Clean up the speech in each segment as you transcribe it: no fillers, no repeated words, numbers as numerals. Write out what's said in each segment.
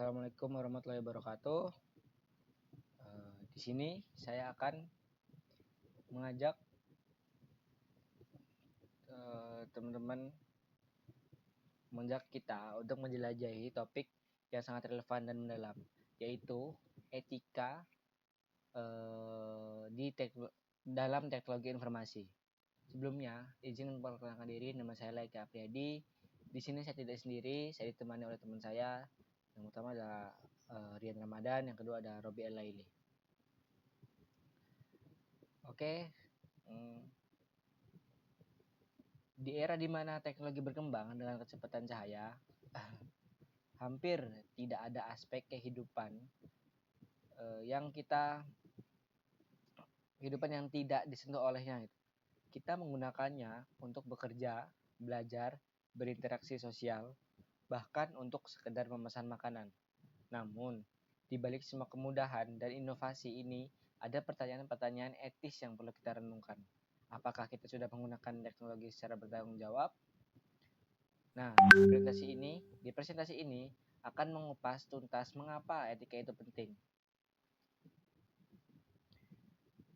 Assalamualaikum warahmatullahi wabarakatuh. Di sini saya akan mengajak teman-teman kita untuk menjelajahi topik yang sangat relevan dan mendalam, yaitu etika dalam teknologi informasi. Sebelumnya, izin memperkenalkan diri, nama saya Laika Apriyadi. Di sini saya tidak sendiri, saya ditemani oleh teman saya. Yang pertama adalah Rian Ramadan, yang kedua ada Robi El-Laili. Oke, di era di mana teknologi berkembang dengan kecepatan cahaya, hampir tidak ada aspek kehidupan yang tidak disentuh olehnya. Kita menggunakannya untuk bekerja, belajar, berinteraksi sosial, bahkan untuk sekedar memesan makanan. Namun, di balik semua kemudahan dan inovasi ini, ada pertanyaan-pertanyaan etis yang perlu kita renungkan. Apakah kita sudah menggunakan teknologi secara bertanggung jawab? Nah, di presentasi ini akan mengupas tuntas mengapa etika itu penting.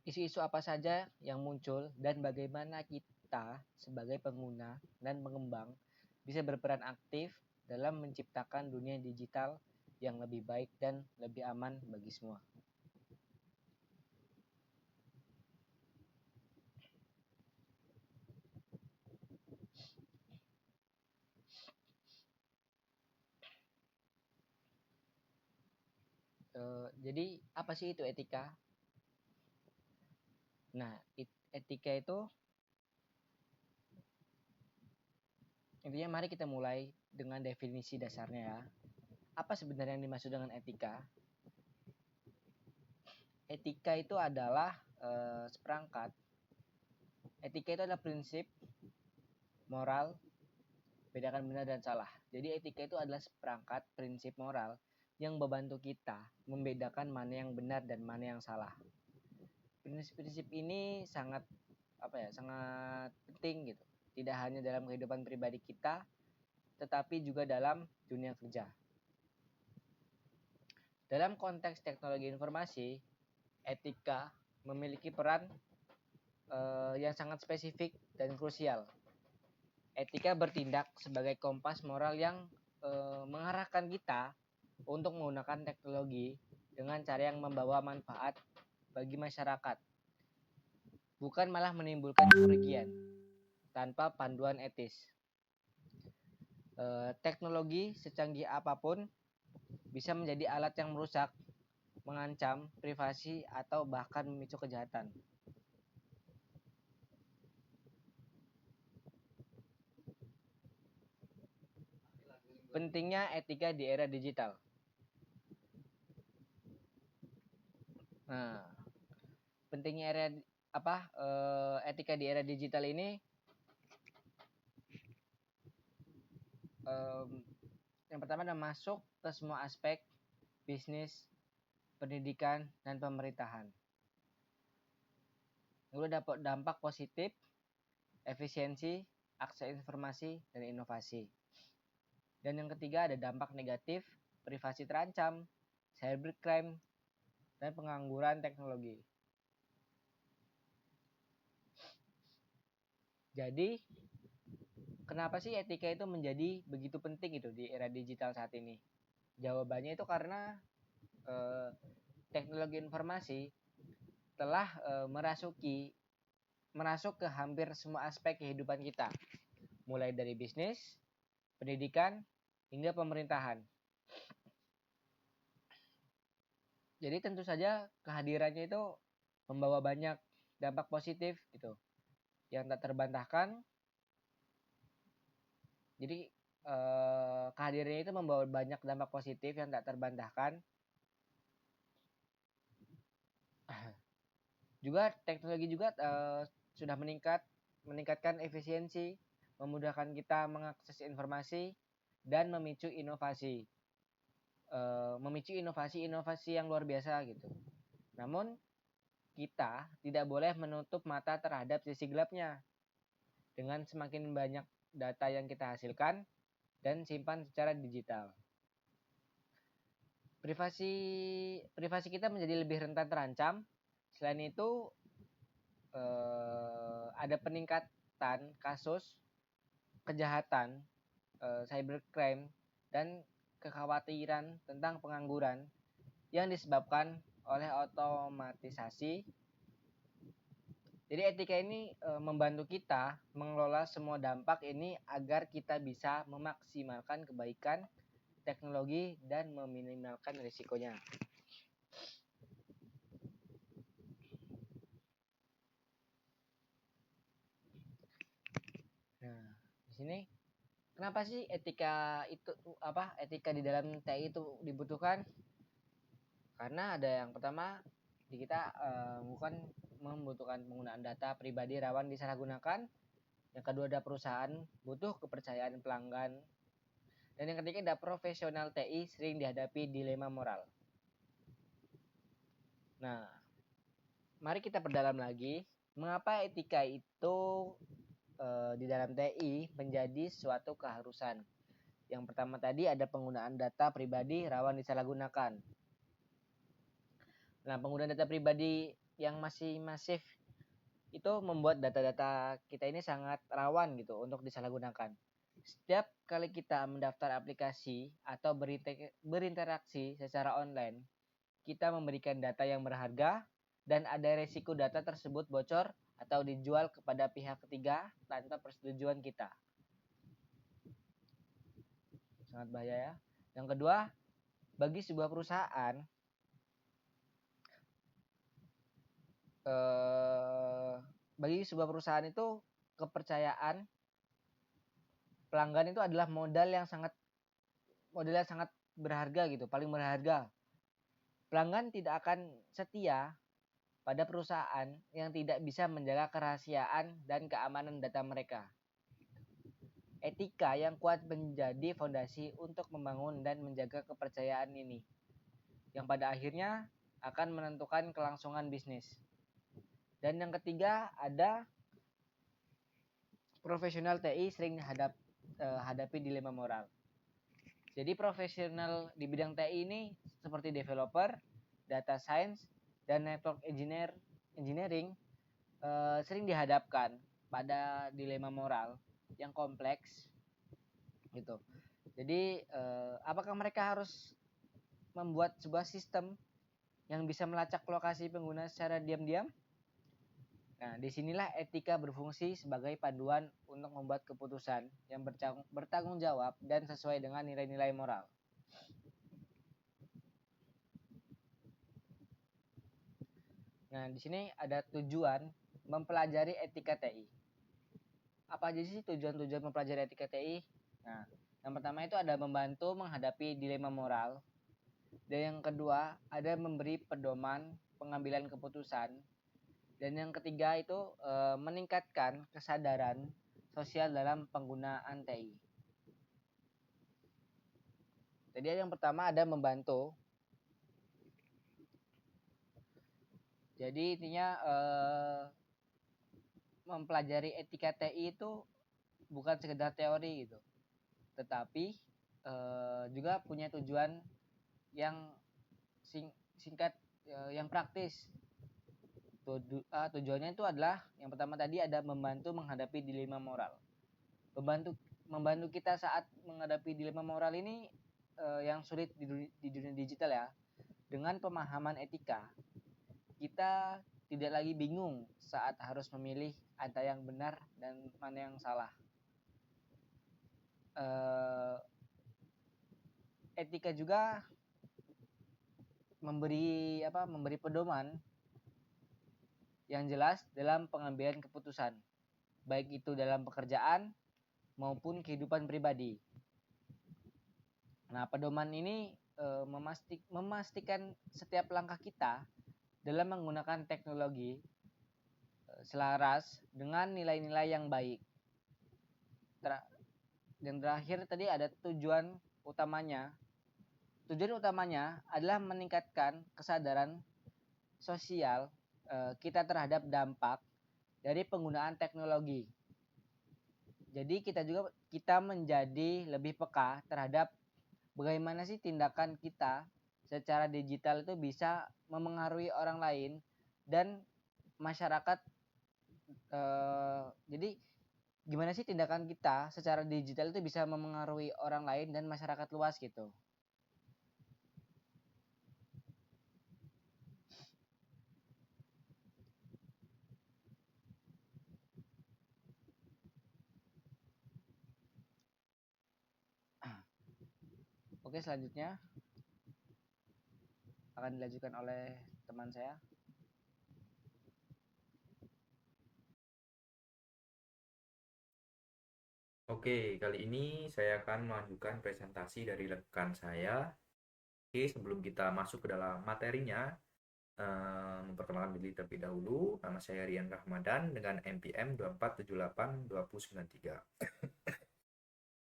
Isu-isu apa saja yang muncul dan bagaimana kita sebagai pengguna dan pengembang bisa berperan aktif dalam menciptakan dunia digital yang lebih baik dan lebih aman bagi semua. Jadi apa sih itu etika? Nah, etika itu intinya mari kita mulai dengan definisi dasarnya ya. Apa sebenarnya yang dimaksud dengan etika? Etika itu adalah seperangkat. Etika itu adalah prinsip moral, bedakan benar dan salah. Jadi etika itu adalah seperangkat prinsip moral yang membantu kita membedakan mana yang benar dan mana yang salah. Prinsip-prinsip ini sangat penting gitu. Tidak hanya dalam kehidupan pribadi kita, tetapi juga dalam dunia kerja. Dalam konteks teknologi informasi, etika memiliki peran yang sangat spesifik dan krusial. Etika bertindak sebagai kompas moral yang mengarahkan kita untuk menggunakan teknologi dengan cara yang membawa manfaat bagi masyarakat, bukan malah menimbulkan kerugian tanpa panduan etis. Teknologi secanggih apapun bisa menjadi alat yang merusak, mengancam privasi, atau bahkan memicu kejahatan. Pentingnya etika di era digital. Nah, pentingnya etika di era digital ini yang pertama adalah masuk ke semua aspek bisnis, pendidikan, dan pemerintahan. Lalu dapat dampak positif, efisiensi, akses informasi, dan inovasi. Dan yang ketiga ada dampak negatif, privasi terancam, cybercrime, dan pengangguran teknologi. Jadi, kenapa sih etika itu menjadi begitu penting itu di era digital saat ini? Jawabannya itu karena teknologi informasi telah merasuk ke hampir semua aspek kehidupan kita, mulai dari bisnis, pendidikan, hingga pemerintahan. Jadi tentu saja kehadirannya itu membawa banyak dampak positif gitu, yang tak terbantahkan. Jadi kehadirannya itu membawa banyak dampak positif yang tak terbantahkan. Juga teknologi juga sudah meningkatkan efisiensi, memudahkan kita mengakses informasi, dan memicu inovasi yang luar biasa gitu. Namun kita tidak boleh menutup mata terhadap sisi gelapnya. Dengan semakin banyak data yang kita hasilkan dan simpan secara digital, privasi privasi kita menjadi lebih rentan terancam. Selain itu, ada peningkatan kasus kejahatan, cybercrime, dan kekhawatiran tentang pengangguran yang disebabkan oleh otomatisasi. Jadi etika ini membantu kita mengelola semua dampak ini agar kita bisa memaksimalkan kebaikan teknologi dan meminimalkan risikonya. Nah, di sini kenapa sih etika di dalam TI itu dibutuhkan? Karena ada yang pertama, di kita bukan membutuhkan penggunaan data pribadi rawan disalahgunakan. Yang kedua, ada perusahaan butuh kepercayaan pelanggan. Dan yang ketiga, ada profesional TI sering dihadapi dilema moral. Nah, mari kita perdalam lagi mengapa etika itu di dalam TI menjadi suatu keharusan. Yang pertama tadi ada penggunaan data pribadi rawan disalahgunakan. Nah, penggunaan data pribadi yang masih masif itu membuat data-data kita ini sangat rawan gitu untuk disalahgunakan. Setiap kali kita mendaftar aplikasi atau berinteraksi secara online, kita memberikan data yang berharga dan ada resiko data tersebut bocor atau dijual kepada pihak ketiga tanpa persetujuan kita. Sangat bahaya ya. Yang kedua, bagi sebuah perusahaan itu kepercayaan pelanggan itu adalah modal yang sangat berharga gitu, paling berharga. Pelanggan tidak akan setia pada perusahaan yang tidak bisa menjaga kerahasiaan dan keamanan data mereka. Etika yang kuat menjadi fondasi untuk membangun dan menjaga kepercayaan ini, yang pada akhirnya akan menentukan kelangsungan bisnis. Dan yang ketiga, ada profesional TI sering hadapi dilema moral. Jadi profesional di bidang TI ini seperti developer, data science, dan network engineering sering dihadapkan pada dilema moral yang kompleks gitu. Jadi apakah mereka harus membuat sebuah sistem yang bisa melacak lokasi pengguna secara diam-diam? Nah, disinilah etika berfungsi sebagai panduan untuk membuat keputusan yang bertanggung jawab dan sesuai dengan nilai-nilai moral. Nah, di sini ada tujuan mempelajari etika TI. Apa aja sih tujuan-tujuan mempelajari etika TI? Nah, yang pertama itu ada membantu menghadapi dilema moral. Dan yang kedua, ada memberi pedoman pengambilan keputusan. Dan yang ketiga itu meningkatkan kesadaran sosial dalam penggunaan TI. Jadi yang pertama ada membantu. Jadi intinya mempelajari etika TI itu bukan sekedar teori gitu, tetapi juga punya tujuan yang singkat, yang praktis. Tujuannya itu adalah yang pertama tadi ada membantu menghadapi dilema moral. Membantu kita saat menghadapi dilema moral ini yang sulit di dunia digital ya. Dengan pemahaman etika, kita tidak lagi bingung saat harus memilih antara yang benar dan mana yang salah. Etika juga memberi pedoman yang jelas dalam pengambilan keputusan, baik itu dalam pekerjaan maupun kehidupan pribadi. Nah, pedoman ini memastikan setiap langkah kita dalam menggunakan teknologi selaras dengan nilai-nilai yang baik. Dan terakhir tadi ada tujuan utamanya. Tujuan utamanya adalah meningkatkan kesadaran sosial kita terhadap dampak dari penggunaan teknologi. Jadi kita menjadi lebih peka terhadap bagaimana sih tindakan kita secara digital itu bisa memengaruhi orang lain dan masyarakat. Jadi gimana sih tindakan kita secara digital itu bisa memengaruhi orang lain dan masyarakat luas gitu. Oke, selanjutnya akan dilanjutkan oleh teman saya. Oke, kali ini saya akan melanjutkan presentasi dari rekan saya. Oke, sebelum kita masuk ke dalam materinya, memperkenalkan diri terlebih dahulu. Nama saya Rian Rahmadan dengan NPM 24782093.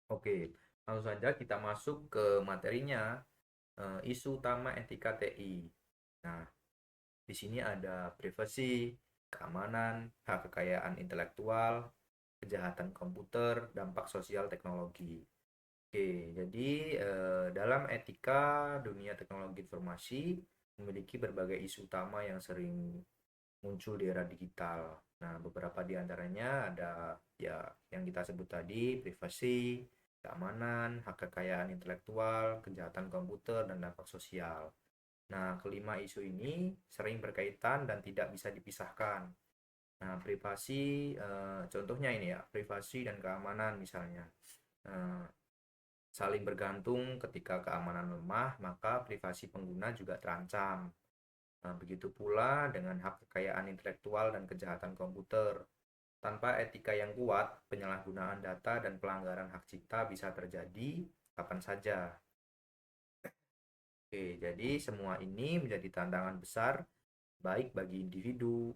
Oke, langsung saja kita masuk ke materinya, isu utama etika TI. Nah, di sini ada privasi, keamanan, hak kekayaan intelektual, kejahatan komputer, dampak sosial teknologi. Oke, jadi dalam etika dunia teknologi informasi memiliki berbagai isu utama yang sering muncul di era digital. Nah, beberapa di antaranya ada ya yang kita sebut tadi, privasi, keamanan, hak kekayaan intelektual, kejahatan komputer, dan dampak sosial. Nah, kelima isu ini sering berkaitan dan tidak bisa dipisahkan. Nah, privasi, contohnya ini ya, privasi dan keamanan misalnya. Eh, Saling bergantung, ketika keamanan lemah, maka privasi pengguna juga terancam. Nah, begitu pula dengan hak kekayaan intelektual dan kejahatan komputer. Tanpa etika yang kuat, penyalahgunaan data dan pelanggaran hak cipta bisa terjadi kapan saja. Oke, jadi semua ini menjadi tantangan besar baik bagi individu,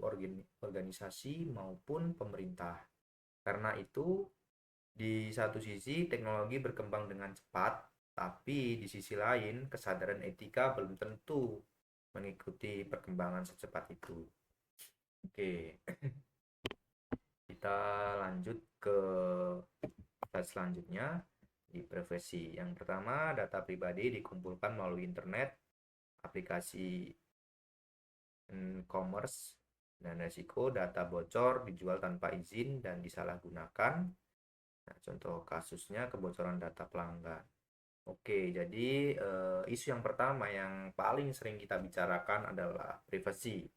organisasi maupun pemerintah. Karena itu, di satu sisi teknologi berkembang dengan cepat, tapi di sisi lain kesadaran etika belum tentu mengikuti perkembangan secepat itu. Oke, kita lanjut ke slide selanjutnya di privasi. Yang pertama, data pribadi dikumpulkan melalui internet, aplikasi e-commerce, dan resiko data bocor, dijual tanpa izin, dan disalahgunakan. Nah, contoh kasusnya kebocoran data pelanggan. Oke, jadi isu yang pertama yang paling sering kita bicarakan adalah privasi.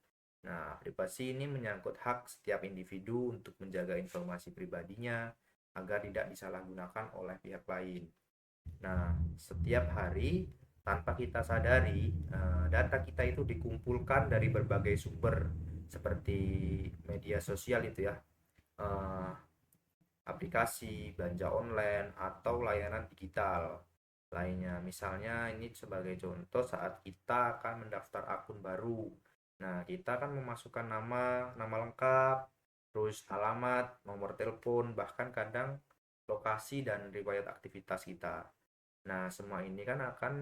Nah, privasi ini menyangkut hak setiap individu untuk menjaga informasi pribadinya agar tidak disalahgunakan oleh pihak lain. Nah, setiap hari tanpa kita sadari, data kita itu dikumpulkan dari berbagai sumber seperti media sosial itu ya, eh, aplikasi, belanja online, atau layanan digital lainnya. Misalnya ini sebagai contoh saat kita akan mendaftar akun baru. Nah, kita akan memasukkan nama lengkap, terus alamat, nomor telepon, bahkan kadang lokasi dan riwayat aktivitas kita. Nah, semua ini kan akan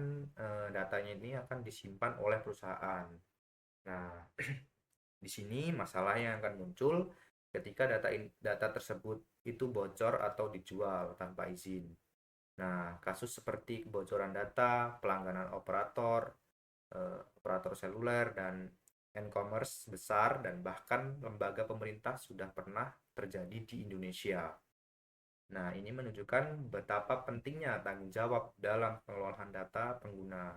datanya ini akan disimpan oleh perusahaan. Nah, di sini masalah yang akan muncul ketika data tersebut itu bocor atau dijual tanpa izin. Nah, kasus seperti kebocoran data, pelanggaran operator seluler dan e-commerce besar dan bahkan lembaga pemerintah sudah pernah terjadi di Indonesia. Nah, ini menunjukkan betapa pentingnya tanggung jawab dalam pengelolaan data pengguna.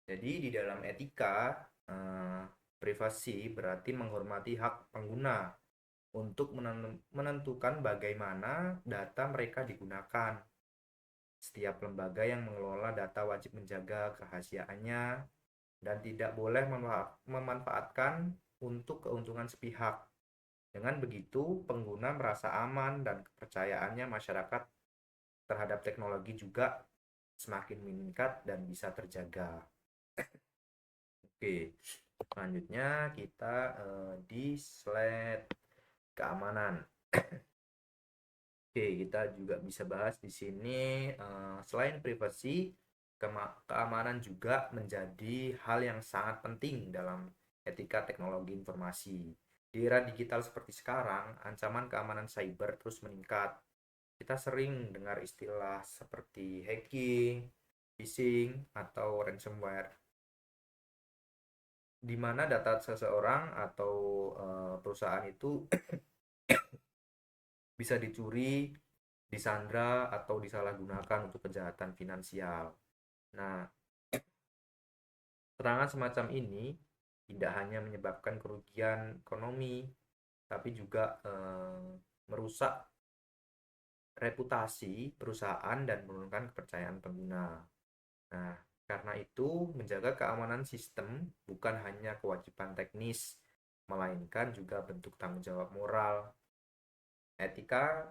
Jadi di dalam etika, privasi berarti menghormati hak pengguna untuk menentukan bagaimana data mereka digunakan. Setiap lembaga yang mengelola data wajib menjaga kerahasiaannya dan tidak boleh memanfaatkan untuk keuntungan sepihak. Dengan begitu, pengguna merasa aman dan kepercayaannya masyarakat terhadap teknologi juga semakin meningkat dan bisa terjaga. Oke, selanjutnya kita di slide keamanan. Oke, kita juga bisa bahas di sini selain privasi, keamanan juga menjadi hal yang sangat penting dalam etika teknologi informasi. Di era digital seperti sekarang, ancaman keamanan cyber terus meningkat. Kita sering dengar istilah seperti hacking, phishing, atau ransomware. di mana data seseorang atau perusahaan itu bisa dicuri, disandra, atau disalahgunakan untuk kejahatan finansial. Nah, serangan semacam ini tidak hanya menyebabkan kerugian ekonomi, tapi juga merusak reputasi perusahaan dan menurunkan kepercayaan pengguna. Nah, karena itu menjaga keamanan sistem bukan hanya kewajiban teknis, melainkan juga bentuk tanggung jawab moral, etika.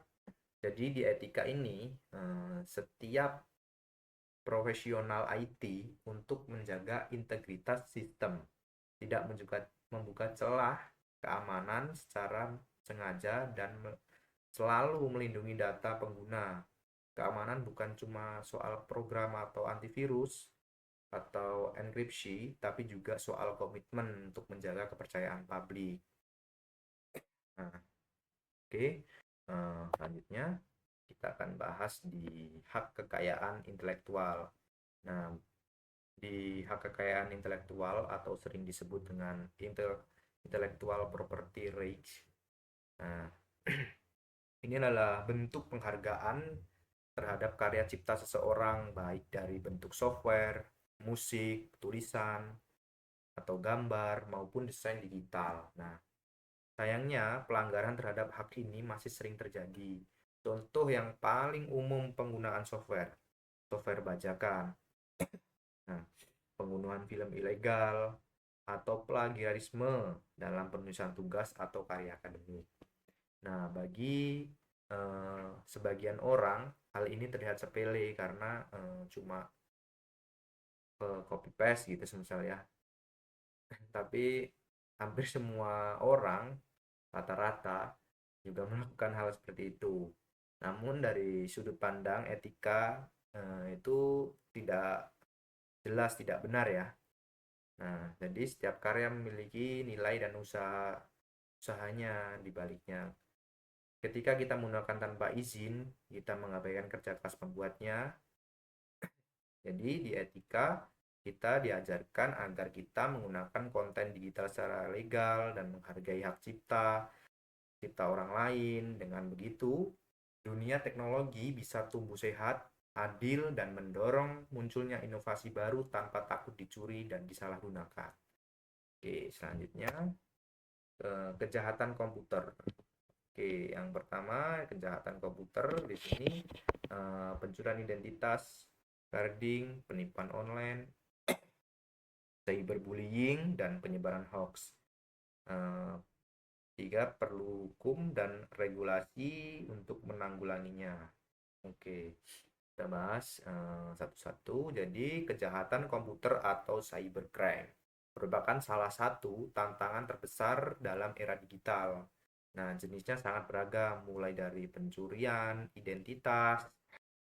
Jadi di etika ini setiap profesional IT untuk menjaga integritas sistem, tidak membuka celah keamanan secara sengaja dan selalu melindungi data pengguna. Keamanan bukan cuma soal program atau antivirus atau enkripsi, tapi juga soal komitmen untuk menjaga kepercayaan publik. Nah, oke. Selanjutnya kita akan bahas di hak kekayaan intelektual. Nah, di hak kekayaan intelektual atau sering disebut dengan intellectual property rights. Nah, ini adalah bentuk penghargaan terhadap karya cipta seseorang, baik dari bentuk software, musik, tulisan, atau gambar, maupun desain digital. Nah, sayangnya pelanggaran terhadap hak ini masih sering terjadi. Contoh yang paling umum penggunaan software bajakan. Nah, pembunuhan film ilegal, atau plagiarisme dalam penulisan tugas atau karya akademik. Nah, bagi sebagian orang, hal ini terlihat sepele karena cuma copy paste gitu misalnya. Tapi hampir semua orang rata-rata juga melakukan hal seperti itu. Namun dari sudut pandang etika itu tidak jelas, tidak benar ya. Nah, jadi setiap karya memiliki nilai dan usahanya di baliknya. Ketika kita menggunakan tanpa izin, kita mengabaikan kerja keras pembuatnya. Jadi di etika kita diajarkan agar kita menggunakan konten digital secara legal dan menghargai hak cipta orang lain. Dengan begitu, dunia teknologi bisa tumbuh sehat, adil, dan mendorong munculnya inovasi baru tanpa takut dicuri dan disalahgunakan. Oke, selanjutnya kejahatan komputer. Oke, yang pertama kejahatan komputer di sini pencurian identitas, carding, penipuan online, cyberbullying, dan penyebaran hoax. Tiga, perlu hukum dan regulasi untuk menanggulanginya. Oke, kita bahas satu-satu. Jadi kejahatan komputer atau cybercrime merupakan salah satu tantangan terbesar dalam era digital. Nah, jenisnya sangat beragam, mulai dari pencurian identitas,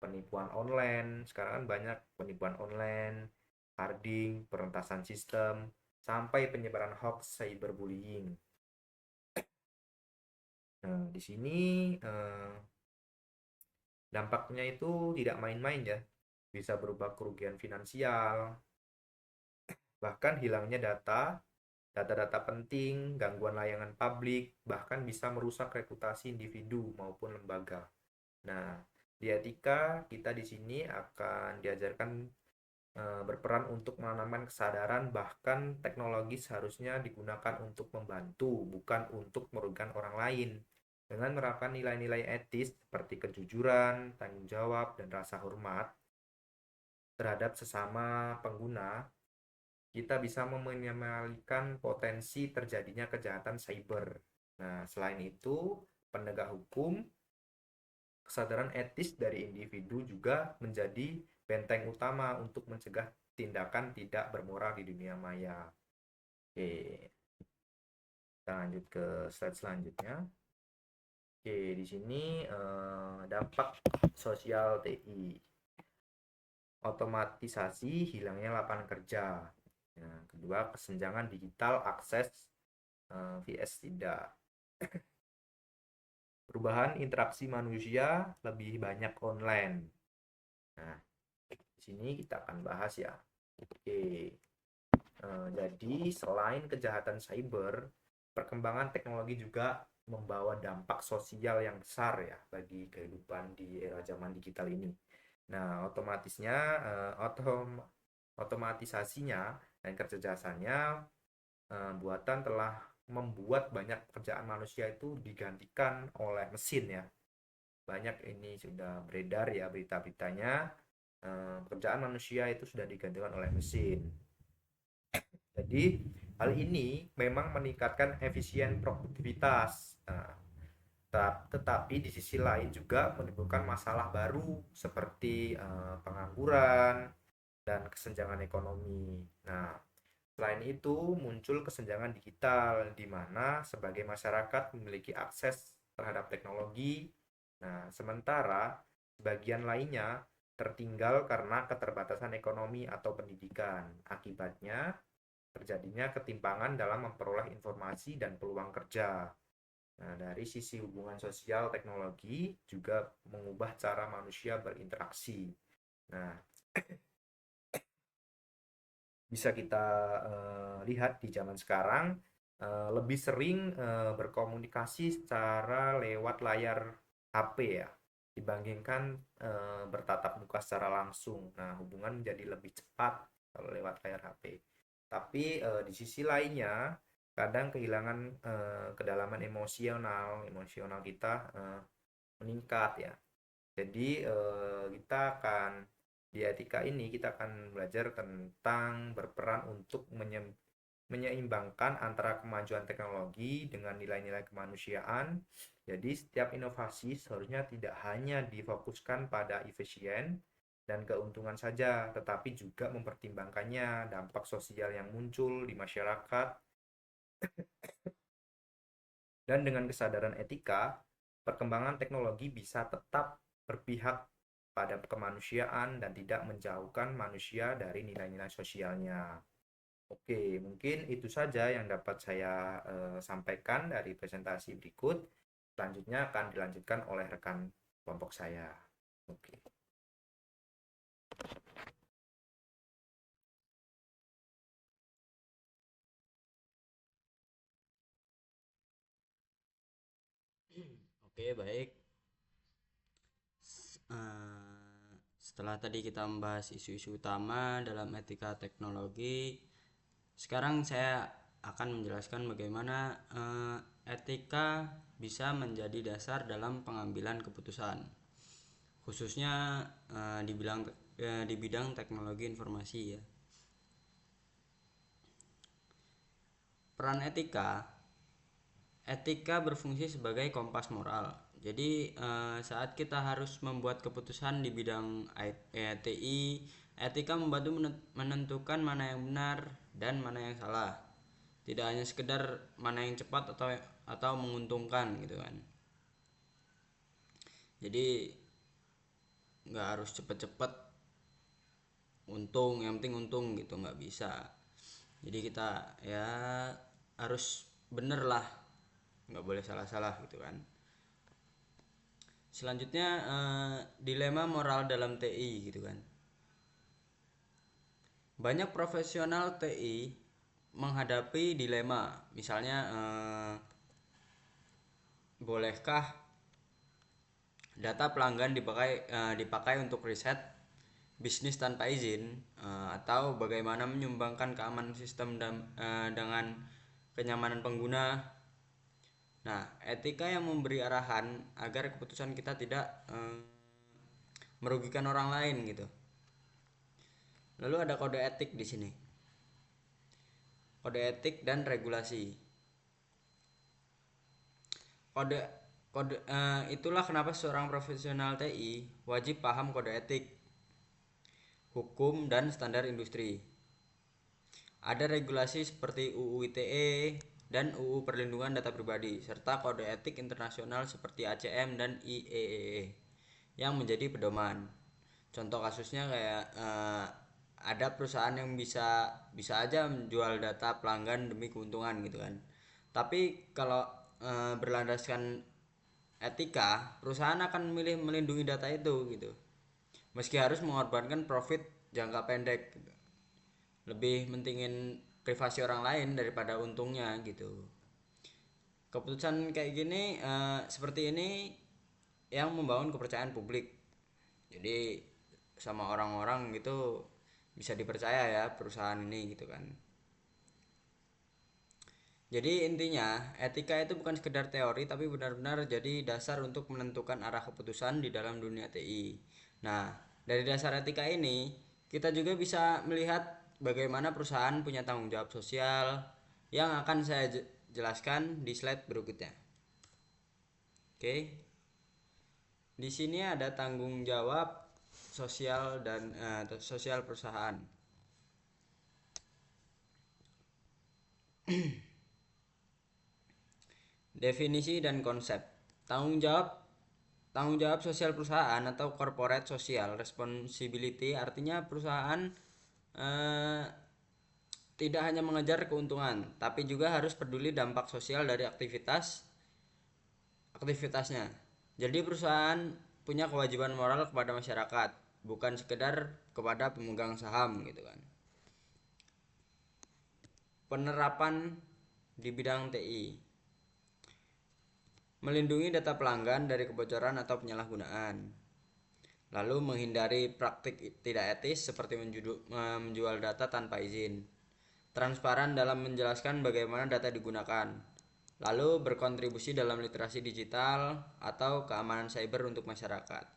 penipuan online. Sekarang kan banyak penipuan online, carding, peretasan sistem, sampai penyebaran hoax, cyberbullying. Nah, di sini dampaknya itu tidak main-main ya. Bisa berupa kerugian finansial, bahkan hilangnya data-data penting, gangguan layanan publik, bahkan bisa merusak reputasi individu maupun lembaga. Nah, di etika kita di sini akan diajarkan berperan untuk menanamkan kesadaran bahkan teknologi seharusnya digunakan untuk membantu, bukan untuk merugikan orang lain. Dengan menerapkan nilai-nilai etis seperti kejujuran, tanggung jawab, dan rasa hormat terhadap sesama pengguna, kita bisa meminimalkan potensi terjadinya kejahatan cyber. Nah, selain itu, penegak hukum, kesadaran etis dari individu juga menjadi benteng utama untuk mencegah tindakan tidak bermoral di dunia maya. Oke, kita lanjut ke slide selanjutnya. Oke, di sini dampak sosial TI. Otomatisasi, hilangnya lapangan kerja. Nah, kedua, kesenjangan digital, akses vs tidak. Perubahan interaksi manusia lebih banyak online. Nah, di sini kita akan bahas ya. Oke. Jadi selain kejahatan cyber, perkembangan teknologi juga membawa dampak sosial yang besar ya bagi kehidupan di era zaman digital ini. Nah, otomatisasinya dan kecerdasannya buatan telah membuat banyak pekerjaan manusia itu digantikan oleh mesin ya. Banyak ini sudah beredar ya berita-beritanya, pekerjaan manusia itu sudah digantikan oleh mesin. Jadi hal ini memang meningkatkan efisien produktivitas. Nah, tetapi di sisi lain juga menimbulkan masalah baru seperti pengangguran dan kesenjangan ekonomi. Nah, selain itu muncul kesenjangan digital di mana sebagai masyarakat memiliki akses terhadap teknologi. Nah, sementara sebagian lainnya tertinggal karena keterbatasan ekonomi atau pendidikan. Akibatnya terjadinya ketimpangan dalam memperoleh informasi dan peluang kerja. Nah, dari sisi hubungan sosial, teknologi juga mengubah cara manusia berinteraksi. Nah, bisa kita lihat di zaman sekarang lebih sering berkomunikasi secara lewat layar HP ya, dibandingkan bertatap muka secara langsung. Nah, hubungan menjadi lebih cepat kalau lewat layar HP. Tapi di sisi lainnya, kadang kehilangan kedalaman emosional kita meningkat ya. Jadi kita akan di etika ini kita akan belajar tentang berperan untuk menyeimbangkan antara kemajuan teknologi dengan nilai-nilai kemanusiaan. Jadi setiap inovasi seharusnya tidak hanya difokuskan pada efisien dan keuntungan saja, tetapi juga mempertimbangkannya dampak sosial yang muncul di masyarakat. Dan dengan kesadaran etika, perkembangan teknologi bisa tetap berpihak pada kemanusiaan dan tidak menjauhkan manusia dari nilai-nilai sosialnya. Oke, mungkin itu saja yang dapat saya sampaikan dari presentasi berikut. Selanjutnya akan dilanjutkan oleh rekan kelompok saya. Oke. Oke, baik. Setelah tadi kita membahas isu-isu utama dalam etika teknologi, sekarang saya akan menjelaskan bagaimana etika bisa menjadi dasar dalam pengambilan keputusan, khususnya di bidang teknologi informasi ya. Peran etika berfungsi sebagai kompas moral. Jadi saat kita harus membuat keputusan di bidang TI, etika membantu menentukan mana yang benar dan mana yang salah. Tidak hanya sekedar mana yang cepat atau menguntungkan gitu kan. Jadi nggak harus cepet-cepet untung, yang penting untung gitu, nggak bisa. Jadi kita ya harus bener lah, nggak boleh salah-salah gitu kan. Selanjutnya dilema moral dalam TI gitu kan. Banyak profesional TI menghadapi dilema, misalnya bolehkah data pelanggan dipakai untuk riset bisnis tanpa izin, atau bagaimana menyumbangkan keamanan sistem dengan kenyamanan pengguna. Nah, etika yang memberi arahan agar keputusan kita tidak merugikan orang lain gitu. Lalu ada kode etik di sini. Kode etik dan regulasi. Itulah kenapa seorang profesional TI wajib paham kode etik, hukum dan standar industri. Ada regulasi seperti UU ITE dan UU Perlindungan Data Pribadi serta kode etik internasional seperti ACM dan IEEE yang menjadi pedoman. Contoh kasusnya kayak ada perusahaan yang bisa aja menjual data pelanggan demi keuntungan gitu kan. Tapi kalau berlandaskan etika, perusahaan akan memilih melindungi data itu gitu. Meski harus mengorbankan profit jangka pendek gitu. Lebih mentingin privasi orang lain daripada untungnya gitu. Keputusan kayak gini seperti ini yang membangun kepercayaan publik. Jadi sama orang-orang gitu bisa dipercaya ya perusahaan ini gitu kan. Jadi intinya etika itu bukan sekedar teori tapi benar-benar jadi dasar untuk menentukan arah keputusan di dalam dunia TI. Nah, dari dasar etika ini kita juga bisa melihat bagaimana perusahaan punya tanggung jawab sosial yang akan saya jelaskan di slide berikutnya. Oke. Di sini ada tanggung jawab sosial dan sosial perusahaan. Definisi dan konsep. Tanggung jawab sosial perusahaan atau corporate social responsibility artinya perusahaan tidak hanya mengejar keuntungan, tapi juga harus peduli dampak sosial dari aktivitasnya. Jadi perusahaan punya kewajiban moral kepada masyarakat, bukan sekedar kepada pemegang saham gitu kan. Penerapan di bidang TI. Melindungi data pelanggan dari kebocoran atau penyalahgunaan. Lalu menghindari praktik tidak etis seperti menjual data tanpa izin. Transparan dalam menjelaskan bagaimana data digunakan. Lalu berkontribusi dalam literasi digital atau keamanan cyber untuk masyarakat.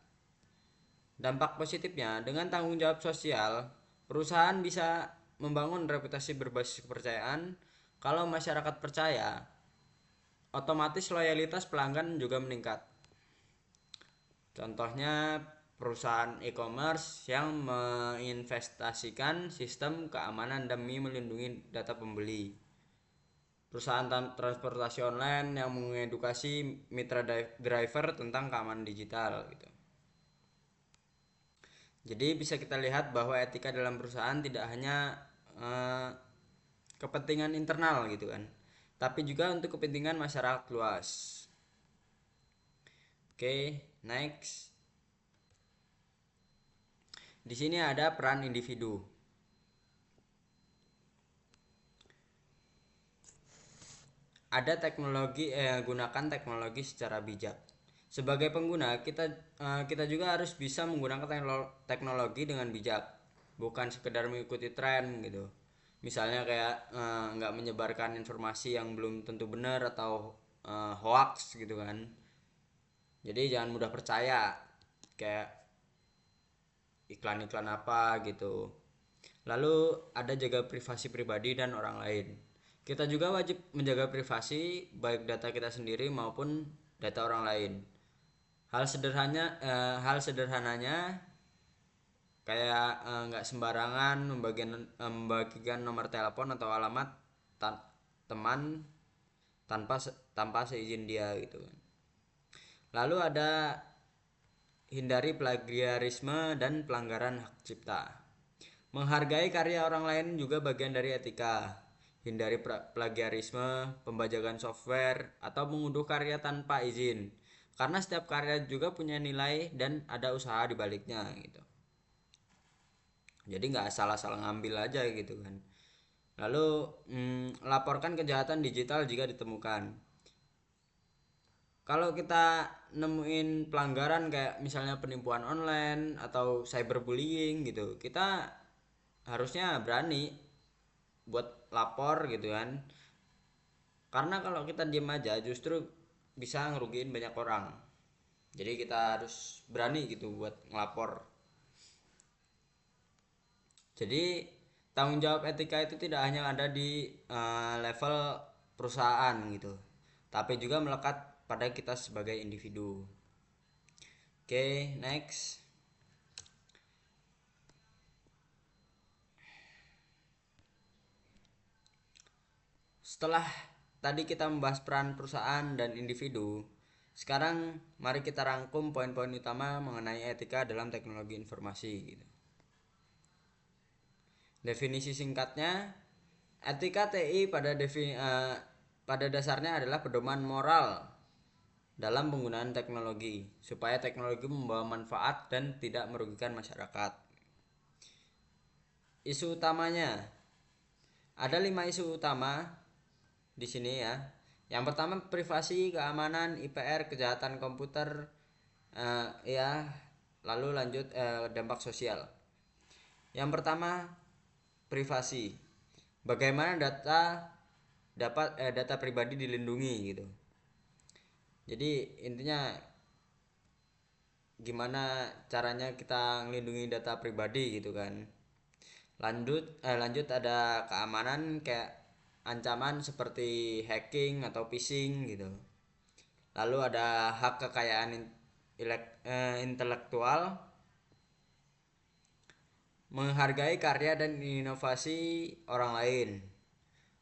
Dampak positifnya, dengan tanggung jawab sosial, perusahaan bisa membangun reputasi berbasis kepercayaan. Kalau masyarakat percaya, otomatis loyalitas pelanggan juga meningkat. Contohnya perusahaan e-commerce yang menginvestasikan sistem keamanan demi melindungi data pembeli. Perusahaan transportasi online yang mengedukasi mitra driver tentang keamanan digital gitu. Jadi bisa kita lihat bahwa etika dalam perusahaan tidak hanya kepentingan internal gitu kan, tapi juga untuk kepentingan masyarakat luas. Oke, next. Di sini ada peran individu. Ada teknologi gunakan teknologi secara bijak. Sebagai pengguna, kita juga harus bisa menggunakan teknologi dengan bijak, bukan sekedar mengikuti tren gitu. Misalnya kayak nggak menyebarkan informasi yang belum tentu benar atau hoax gitu kan. Jadi jangan mudah percaya kayak iklan-iklan apa gitu. Lalu ada jaga privasi pribadi dan orang lain. Kita juga wajib menjaga privasi baik data kita sendiri maupun data orang lain. Hal sederhananya kayak nggak sembarangan membagikan nomor telepon atau alamat teman tanpa seizin dia gitu kan. Lalu ada hindari plagiarisme dan pelanggaran hak cipta. Menghargai karya orang lain juga bagian dari etika. Hindari plagiarisme, pembajakan software, atau mengunduh karya tanpa izin. Karena setiap karya juga punya nilai dan ada usaha di baliknya gitu. Jadi nggak asal-asal ngambil aja gitu kan. Lalu laporkan kejahatan digital jika ditemukan. Kalau kita nemuin pelanggaran kayak misalnya penipuan online atau cyberbullying gitu, kita harusnya berani buat lapor gitu kan. Karena kalau kita diam aja justru bisa ngerugiin banyak orang. Jadi kita harus berani gitu buat ngelapor. Jadi tanggung jawab etika itu tidak hanya ada di level perusahaan gitu, tapi juga melekat pada kita sebagai individu. Oke, next. Setelah tadi kita membahas peran perusahaan dan individu, sekarang mari kita rangkum poin-poin utama mengenai etika dalam teknologi informasi gitu. Definisi singkatnya, etika TI pada dasarnya adalah pedoman moral dalam penggunaan teknologi supaya teknologi membawa manfaat dan tidak merugikan masyarakat. Isu utamanya, Ada 5 isu utama di sini ya. Yang pertama privasi, keamanan, IPR, kejahatan komputer, ya. Lalu lanjut dampak sosial. Yang pertama privasi. Bagaimana data pribadi dilindungi gitu. Jadi intinya gimana caranya kita ngelindungi data pribadi gitu kan. Lanjut ada keamanan kayak ancaman seperti hacking atau phishing gitu. Lalu ada hak kekayaan intelektual, menghargai karya dan inovasi orang lain.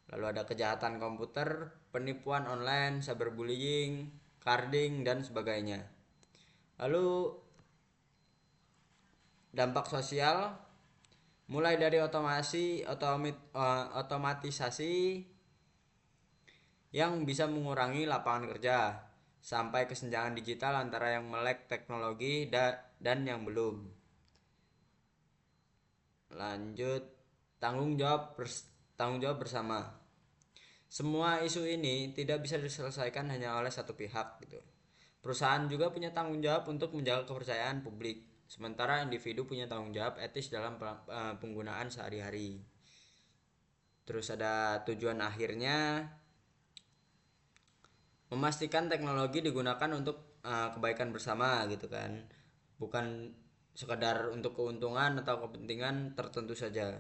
Lalu ada kejahatan komputer, penipuan online, cyberbullying, carding dan sebagainya. Lalu dampak sosial mulai dari otomatisasi yang bisa mengurangi lapangan kerja sampai kesenjangan digital antara yang melek teknologi dan yang belum. Lanjut tanggung jawab bersama. Semua isu ini tidak bisa diselesaikan hanya oleh satu pihak gitu. Perusahaan juga punya tanggung jawab untuk menjaga kepercayaan publik. Sementara individu punya tanggung jawab etis dalam penggunaan sehari-hari. Terus ada tujuan akhirnya memastikan teknologi digunakan untuk kebaikan bersama gitu kan. Bukan sekadar untuk keuntungan atau kepentingan tertentu saja.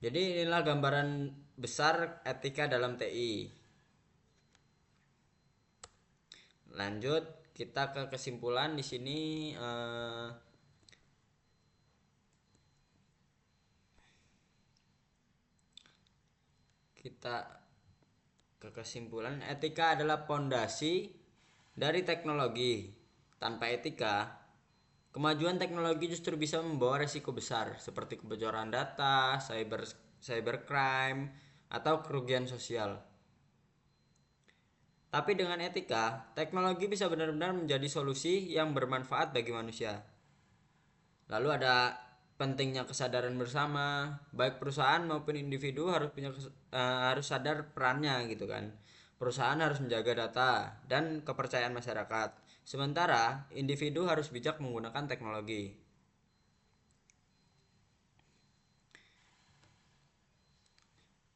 Jadi inilah gambaran besar etika dalam TI. Lanjut kita ke kesimpulan di sini. Kita ke kesimpulan, etika adalah pondasi dari teknologi. Tanpa etika, kemajuan teknologi justru bisa membawa resiko besar seperti kebocoran data, cybercrime, atau kerugian sosial. Tapi dengan etika, teknologi bisa benar-benar menjadi solusi yang bermanfaat bagi manusia. Lalu ada pentingnya kesadaran bersama, baik perusahaan maupun individu harus sadar perannya gitu kan. Perusahaan harus menjaga data dan kepercayaan masyarakat. Sementara individu harus bijak menggunakan teknologi.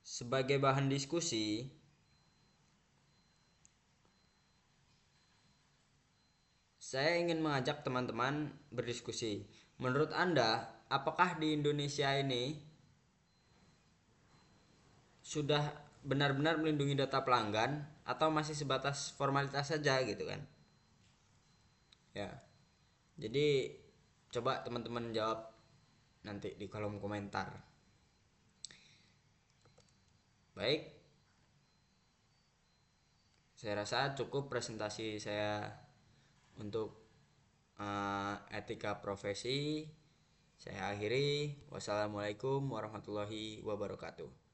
Sebagai bahan diskusi, saya ingin mengajak teman-teman berdiskusi. Menurut Anda, apakah di Indonesia ini sudah benar-benar melindungi data pelanggan atau masih sebatas formalitas saja gitu kan? Ya. Jadi coba teman-teman jawab nanti di kolom komentar. Baik. Saya rasa cukup presentasi saya untuk etika profesi. Saya akhiri. Wassalamualaikum warahmatullahi wabarakatuh.